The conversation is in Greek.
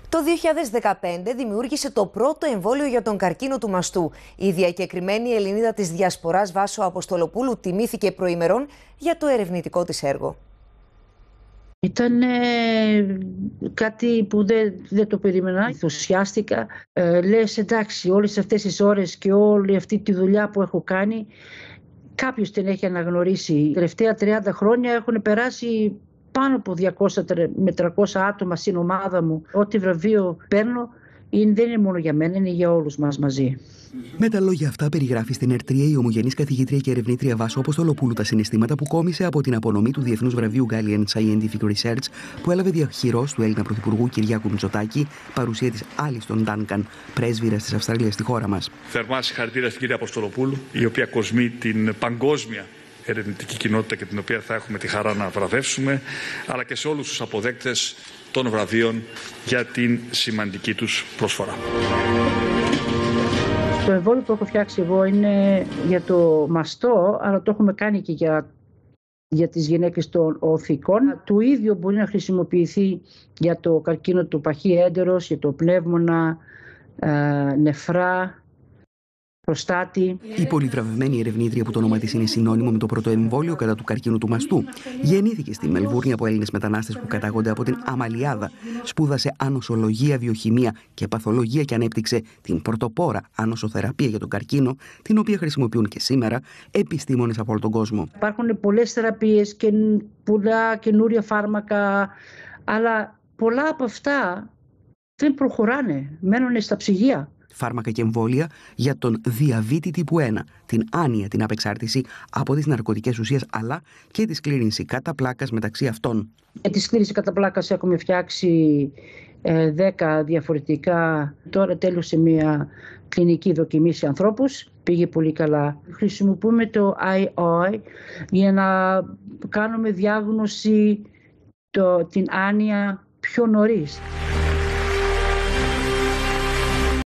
Το 2015 δημιούργησε το πρώτο εμβόλιο για τον καρκίνο του μαστού. Η διακεκριμένη Ελληνίδα της Διασποράς Βάσο Αποστολοπούλου τιμήθηκε προημερών για το ερευνητικό της έργο. Ήταν κάτι που δεν το περίμενα, ενθουσιάστηκα. Λες εντάξει, όλες αυτές τις ώρες και όλη αυτή τη δουλειά που έχω κάνει, κάποιος την έχει αναγνωρίσει. Τα τελευταία 30 χρόνια έχουν περάσει πάνω από 200 με 300 άτομα στην ομάδα μου. Ό,τι βραβείο παίρνω δεν είναι μόνο για μένα, είναι για όλους μας μαζί. Με τα λόγια αυτά, περιγράφει στην ΕΡΤ3 η ομογενής καθηγήτρια και ερευνήτρια Βάσο Αποστολοπούλου τα συναισθήματα που κόμισε από την απονομή του Διεθνούς Βραβείου Gallian Scientific Research που έλαβε διαχειρός του Έλληνα Πρωθυπουργού Κυριάκου Μητσοτάκη, παρουσία της Άλιστον Ντάνκαν, πρέσβυρας της Αυστραλίας στη χώρα μας. Θερμά συγχαρητήρια στην κυρία Αποστολοπούλου, η οποία κοσμεί την παγκόσμια ερευνητική κοινότητα και την οποία θα έχουμε τη χαρά να βραβεύσουμε, αλλά και σε όλους τους αποδέκτες των βραβείων για την σημαντική τους προσφορά. Το εμβόλιο που έχω φτιάξει εγώ είναι για το μαστό, αλλά το έχουμε κάνει και για τις γυναίκες των οθικών. Το ίδιο μπορεί να χρησιμοποιηθεί για το καρκίνο του παχύ έντερος, για το πνεύμονα, νεφρά, προστάτη. Η πολυβραβευμένη ερευνήτρια, που το όνομα της είναι συνώνυμο με το πρώτο εμβόλιο κατά του καρκίνου του μαστού, γεννήθηκε στη Μελβούρνη από Έλληνες μετανάστες που κατάγονται από την Αμαλιάδα. Σπούδασε ανοσολογία, βιοχημία και παθολογία και ανέπτυξε την πρωτοπόρα ανοσοθεραπεία για τον καρκίνο, την οποία χρησιμοποιούν και σήμερα επιστήμονες από όλο τον κόσμο. Υπάρχουν πολλές θεραπείες και πολλά καινούρια φάρμακα, αλλά πολλά από αυτά δεν προχωράνε, μένουν στα ψυγεία. Φάρμακα και εμβόλια για τον διαβήτη τύπου 1, την άνοια, την απεξάρτηση από τις ναρκωτικές ουσίες, αλλά και τη σκλήρυνση κατά πλάκας μεταξύ αυτών. Για τη σκλήρυνση κατά πλάκας έχουμε φτιάξει 10 διαφορετικά. Τώρα τέλειωσε μια κλινική δοκιμή σε ανθρώπους. Πήγε πολύ καλά. Χρησιμοποιούμε το AI για να κάνουμε διάγνωση την άνοια πιο νωρίς.